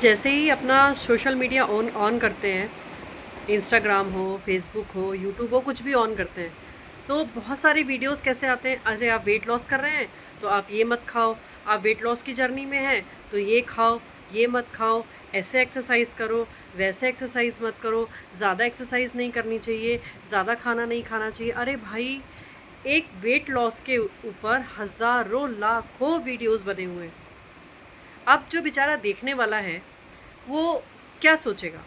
जैसे ही अपना social media on on करते हैं, इंस्टाग्राम हो, फेसबुक हो, यूट्यूब हो, कुछ भी ऑन करते हैं, तो बहुत सारे वीडियोस कैसे आते हैं, अरे आप वेट लॉस कर रहे हैं तो आप ये मत खाओ, आप वेट लॉस की जर्नी में हैं तो ये खाओ, ये मत खाओ, ऐसे एक्सरसाइज करो, वैसे एक्सरसाइज मत करो, ज़्यादा एक्सरसाइज नहीं करनी चाहिए, ज़्यादा खाना नहीं खाना चाहिए। अरे भाई, एक वेट लॉस के ऊपर हज़ारों लाखों वीडियोस बने हुए हैं। अब जो बेचारा देखने वाला है वो क्या सोचेगा?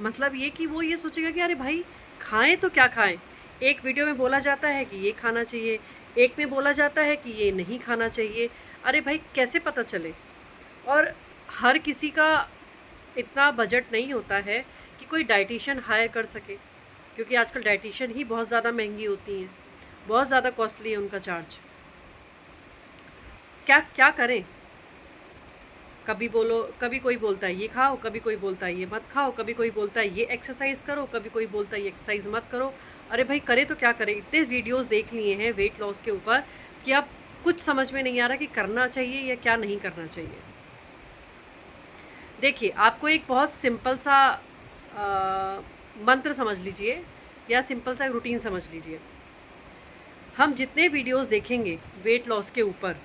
मतलब ये कि वो ये सोचेगा कि अरे भाई, खाएं तो क्या खाएं। एक वीडियो में बोला जाता है कि ये खाना चाहिए, एक में बोला जाता है कि ये नहीं खाना चाहिए। अरे भाई, कैसे पता चले? और हर किसी का इतना बजट नहीं होता है कि कोई डाइटिशियन हायर कर सके, क्योंकि आजकल डाइटिशियन ही बहुत ज़्यादा महंगी होती हैं, बहुत ज़्यादा कॉस्टली है उनका चार्ज। क्या क्या करें? कभी बोलो, कभी कोई बोलता है ये खाओ, कभी कोई बोलता है ये मत खाओ, कभी कोई बोलता है ये एक्सरसाइज करो, कभी कोई बोलता है ये एक्सरसाइज मत करो। अरे भाई, करे तो क्या करें? इतने वीडियोस देख लिए हैं वेट लॉस के ऊपर कि अब कुछ समझ में नहीं आ रहा कि करना चाहिए या क्या नहीं करना चाहिए। देखिए, आपको एक बहुत सिंपल सा मंत्र समझ लीजिए, या सिंपल सा रूटीन समझ लीजिए। हम जितने वीडियोस देखेंगे वेट लॉस के ऊपर,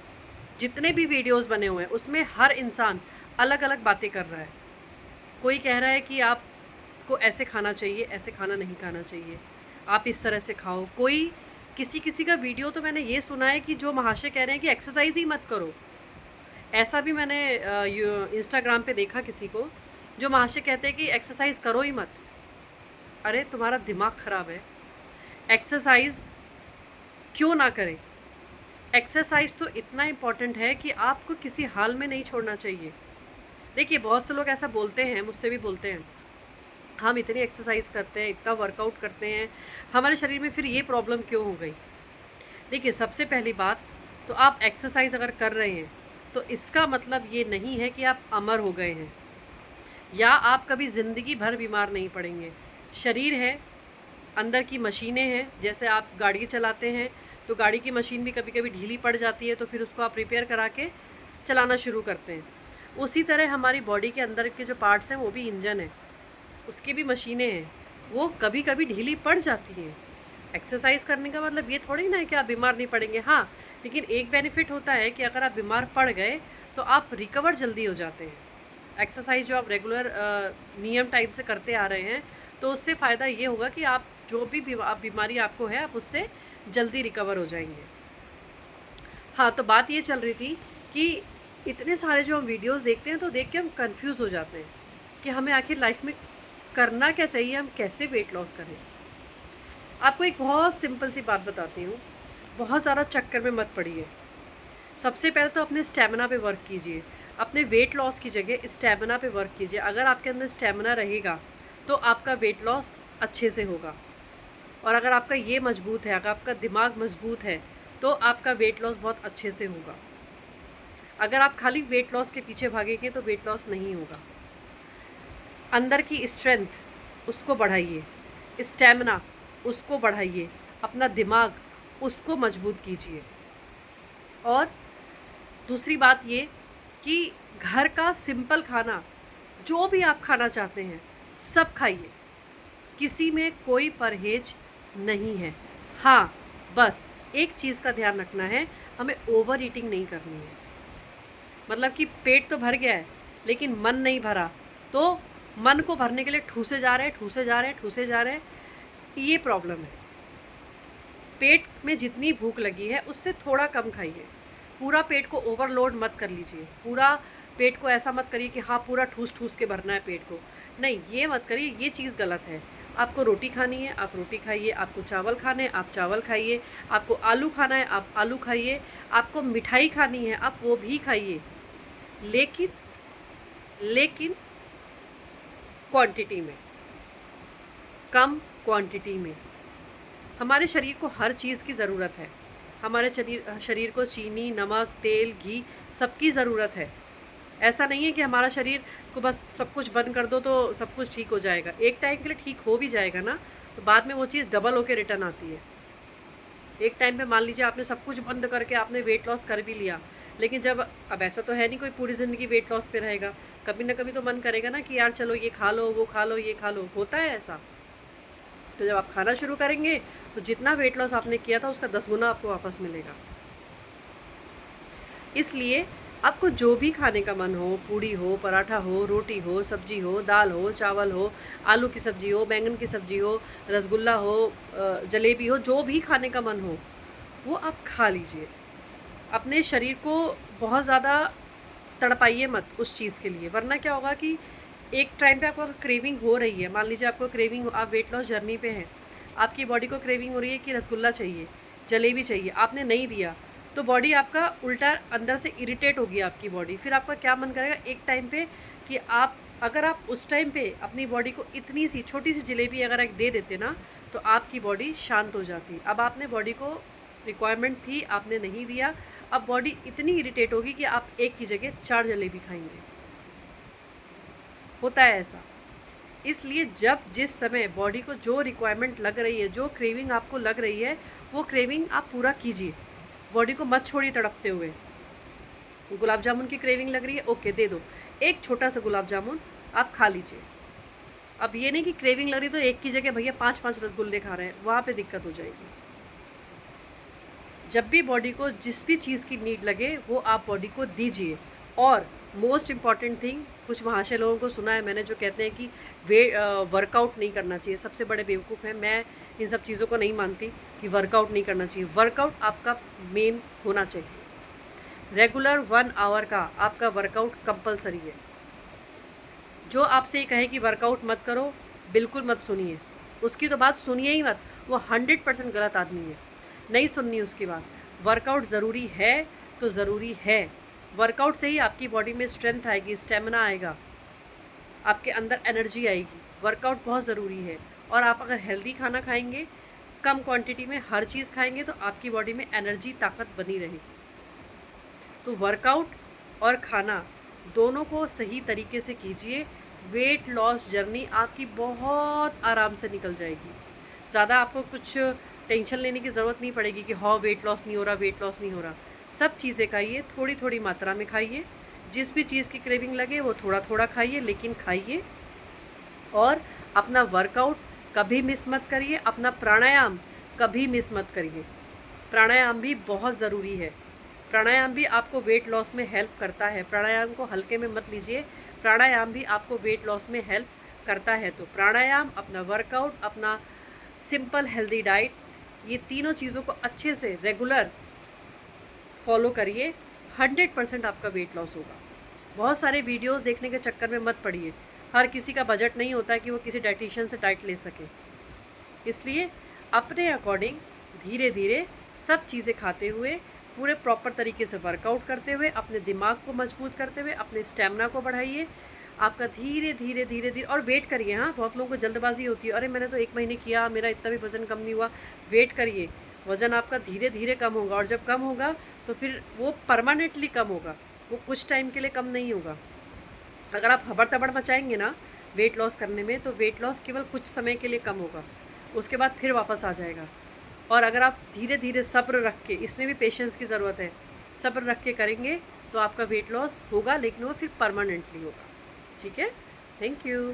जितने भी वीडियोस बने हुए हैं, उसमें हर इंसान अलग अलग बातें कर रहा है। कोई कह रहा है कि आपको ऐसे खाना चाहिए, ऐसे खाना नहीं खाना चाहिए, आप इस तरह से खाओ। कोई किसी किसी का वीडियो तो मैंने ये सुना है कि जो महाशय कह रहे हैं कि एक्सरसाइज ही मत करो। ऐसा भी मैंने इंस्टाग्राम पे देखा किसी को, जो महाशय कहते हैं कि एक्सरसाइज करो ही मत। अरे तुम्हारा दिमाग ख़राब है? एक्सरसाइज क्यों ना करें? एक्सरसाइज तो इतना इम्पॉर्टेंट है कि आपको किसी हाल में नहीं छोड़ना चाहिए। देखिए, बहुत से लोग ऐसा बोलते हैं, मुझसे भी बोलते हैं, हम इतनी एक्सरसाइज करते हैं, इतना वर्कआउट करते हैं, हमारे शरीर में फिर ये प्रॉब्लम क्यों हो गई? देखिए, सबसे पहली बात तो आप एक्सरसाइज अगर कर रहे हैं तो इसका मतलब ये नहीं है कि आप अमर हो गए हैं, या आप कभी ज़िंदगी भर बीमार नहीं पड़ेंगे। शरीर है, अंदर की मशीनें हैं। जैसे आप गाड़ी चलाते हैं तो गाड़ी की मशीन भी कभी कभी ढीली पड़ जाती है, तो फिर उसको आप रिपेयर करा के चलाना शुरू करते हैं। उसी तरह हमारी बॉडी के अंदर के जो पार्ट्स हैं वो भी इंजन है, उसकी भी मशीनें हैं, वो कभी कभी ढीली पड़ जाती हैं। एक्सरसाइज करने का मतलब ये थोड़ी ना है कि आप बीमार नहीं पड़ेंगे। हाँ, लेकिन एक बेनिफिट होता है कि अगर आप बीमार पड़ गए तो आप रिकवर जल्दी हो जाते हैं। एक्सरसाइज जो आप रेगुलर नियम टाइप से करते आ रहे हैं, तो उससे फ़ायदा ये होगा कि आप जो भी बीमारी आपको है, आप उससे जल्दी रिकवर हो जाएंगे। हाँ, तो बात ये चल रही थी कि इतने सारे जो हम वीडियोस देखते हैं तो देख के हम कंफ्यूज हो जाते हैं कि हमें आखिर लाइफ में करना क्या चाहिए, हम कैसे वेट लॉस करें। आपको एक बहुत सिंपल सी बात बताती हूँ, बहुत ज़्यादा चक्कर में मत पड़िए। सबसे पहले तो अपने स्टेमिना पे वर्क कीजिए। अपने वेट लॉस की जगह स्टेमिना पे वर्क कीजिए। अगर आपके अंदर स्टेमिना रहेगा तो आपका वेट लॉस अच्छे से होगा। और अगर आपका ये मजबूत है, अगर आपका दिमाग मजबूत है, तो आपका वेट लॉस बहुत अच्छे से होगा। अगर आप खाली वेट लॉस के पीछे भागेंगे तो वेट लॉस नहीं होगा। अंदर की स्ट्रेंथ उसको बढ़ाइए, स्टेमिना उसको बढ़ाइए, अपना दिमाग उसको मजबूत कीजिए। और दूसरी बात ये कि घर का सिंपल खाना, जो भी आप खाना चाहते हैं, सब खाइए। किसी में कोई परहेज नहीं है। हाँ, बस एक चीज़ का ध्यान रखना है, हमें ओवर ईटिंग नहीं करनी है। मतलब कि पेट तो भर गया है लेकिन मन नहीं भरा, तो मन को भरने के लिए ठूसे जा रहे हैं, ठूसे जा रहे हैं, ठूसे जा रहे हैं, ये प्रॉब्लम है। पेट में जितनी भूख लगी है उससे थोड़ा कम खाइए। पूरा पेट को ओवरलोड मत कर लीजिए। पूरा पेट को ऐसा मत करिए कि हाँ पूरा ठूस ठूस के भरना है पेट को। नहीं, ये मत करिए, ये चीज़ गलत है। आपको रोटी खानी है, आप रोटी खाइए। आपको चावल खाने हैं, आप चावल खाइए। आपको आलू खाना है, आप आलू खाइए। आपको मिठाई खानी है, आप वो भी खाइए, लेकिन लेकिन क्वांटिटी में, कम क्वांटिटी में। हमारे शरीर को हर चीज़ की ज़रूरत है। हमारे शरीर को चीनी, नमक, तेल, घी सबकी ज़रूरत है। ऐसा नहीं है कि हमारा शरीर को बस सब कुछ बंद कर दो तो सब कुछ ठीक हो जाएगा। एक टाइम के लिए ठीक हो भी जाएगा ना, तो बाद में वो चीज़ डबल होकर रिटर्न आती है। एक टाइम पे मान लीजिए आपने सब कुछ बंद करके आपने वेट लॉस कर भी लिया, लेकिन जब अब ऐसा तो है नहीं कोई पूरी ज़िंदगी वेट लॉस पे रहेगा। कभी ना कभी तो मन करेगा ना कि यार चलो ये खा लो, वो खा लो, ये खा लो, होता है ऐसा। तो जब आप खाना शुरू करेंगे तो जितना वेट लॉस आपने किया था उसका 10 गुना आपको वापस मिलेगा। इसलिए आपको जो भी खाने का मन हो, पूड़ी हो, पराठा हो, रोटी हो, सब्जी हो, दाल हो, चावल हो, आलू की सब्जी हो, बैंगन की सब्जी हो, रसगुल्ला हो, जलेबी हो, जो भी खाने का मन हो वो आप खा लीजिए। अपने शरीर को बहुत ज़्यादा तड़पाइए मत उस चीज़ के लिए, वरना क्या होगा कि एक टाइम पे आपको क्रेविंग हो रही है, मान लीजिए आपको क्रेविंग, आप वेट लॉस जर्नी पे हैं, आपकी बॉडी को क्रेविंग हो रही है कि रसगुल्ला चाहिए, जलेबी चाहिए, आपने नहीं दिया तो बॉडी आपका उल्टा अंदर से इरिटेट होगी आपकी बॉडी। फिर आपका क्या मन करेगा एक टाइम पे कि आप, अगर आप उस टाइम पे अपनी बॉडी को इतनी सी छोटी सी जलेबी अगर एक दे देते ना तो आपकी बॉडी शांत हो जाती। अब आपने बॉडी को रिक्वायरमेंट थी, आपने नहीं दिया, अब बॉडी इतनी इरिटेट होगी कि आप एक की जगह 4 जलेबी खाएंगे। होता है ऐसा। इसलिए जब जिस समय बॉडी को जो रिक्वायरमेंट लग रही है, जो क्रेविंग आपको लग रही है, वो क्रेविंग आप पूरा कीजिए। बॉडी को मत छोड़िए तड़पते हुए। गुलाब जामुन की क्रेविंग लग रही है, ओके दे दो, एक छोटा सा गुलाब जामुन आप खा लीजिए। अब ये नहीं कि क्रेविंग लग रही तो एक की जगह भैया 5-5 रसगुल्ले खा रहे हैं, वहाँ पे दिक्कत हो जाएगी। जब भी बॉडी को जिस भी चीज़ की नीड लगे वो आप बॉडी को दीजिए। और मोस्ट इम्पॉर्टेंट थिंग, कुछ महाशय लोगों को सुना है मैंने जो कहते हैं कि वर्कआउट नहीं करना चाहिए, सबसे बड़े बेवकूफ़ हैं। मैं इन सब चीज़ों को नहीं मानती कि वर्कआउट नहीं करना चाहिए। वर्कआउट आपका मेन होना चाहिए। रेगुलर 1 आवर का आपका वर्कआउट कंपलसरी है। जो आपसे ये कहे कि वर्कआउट मत करो, बिल्कुल मत सुनिए, उसकी तो बात सुनिए ही मत, वो 100% गलत आदमी है, नहीं सुननी उसकी बात। वर्कआउट ज़रूरी है तो ज़रूरी है। वर्कआउट से ही आपकी बॉडी में स्ट्रेंथ आएगी, स्टेमिना आएगा, आपके अंदर एनर्जी आएगी। वर्कआउट बहुत ज़रूरी है। और आप अगर हेल्दी खाना खाएंगे, कम क्वांटिटी में हर चीज़ खाएंगे, तो आपकी बॉडी में एनर्जी, ताकत बनी रहेगी। तो वर्कआउट और खाना दोनों को सही तरीके से कीजिए। वेट लॉस जर्नी आपकी बहुत आराम से निकल जाएगी। ज़्यादा आपको कुछ टेंशन लेने की ज़रूरत नहीं पड़ेगी कि हाँ वेट लॉस नहीं हो रहा, वेट लॉस नहीं हो रहा। सब चीज़ें खाइए, थोड़ी थोड़ी मात्रा में खाइए। जिस भी चीज़ की क्रेविंग लगे वो थोड़ा थोड़ा खाइए, लेकिन खाइए। और अपना वर्कआउट कभी मिस मत करिए, अपना प्राणायाम कभी मिस मत करिए। प्राणायाम भी बहुत ज़रूरी है। प्राणायाम भी आपको वेट लॉस में हेल्प करता है। प्राणायाम को हल्के में मत लीजिए, प्राणायाम भी आपको वेट लॉस में हेल्प करता है। तो प्राणायाम, अपना वर्कआउट, अपना सिंपल हेल्दी डाइट, ये तीनों चीज़ों को अच्छे से रेगुलर फॉलो करिए, 100% आपका वेट लॉस होगा। बहुत सारे वीडियोस देखने के चक्कर में मत पड़िए। हर किसी का बजट नहीं होता है कि वो किसी डाइटिशियन से डाइट ले सके। इसलिए अपने अकॉर्डिंग धीरे धीरे सब चीज़ें खाते हुए, पूरे प्रॉपर तरीके से वर्कआउट करते हुए, अपने दिमाग को मजबूत करते हुए, अपने स्टेमिना को बढ़ाइए। आपका धीरे धीरे धीरे धीरे, और वेट करिए। हाँ, बहुत लोगों को जल्दबाजी होती है, अरे मैंने तो 1 महीने किया, मेरा इतना भी वज़न कम नहीं हुआ। वेट करिए, वज़न आपका धीरे धीरे कम होगा। और जब कम होगा तो फिर वो परमानेंटली कम होगा, वो कुछ टाइम के लिए कम नहीं होगा। अगर आप हबड़ तबड़ मचाएंगे ना वेट लॉस करने में, तो वेट लॉस केवल कुछ समय के लिए कम होगा, उसके बाद फिर वापस आ जाएगा। और अगर आप धीरे धीरे सब्र रख के, इसमें भी पेशेंस की ज़रूरत है, सब्र रख के करेंगे तो आपका वेट लॉस होगा, लेकिन वो फिर परमानेंटली होगा। ठीक है, थैंक यू।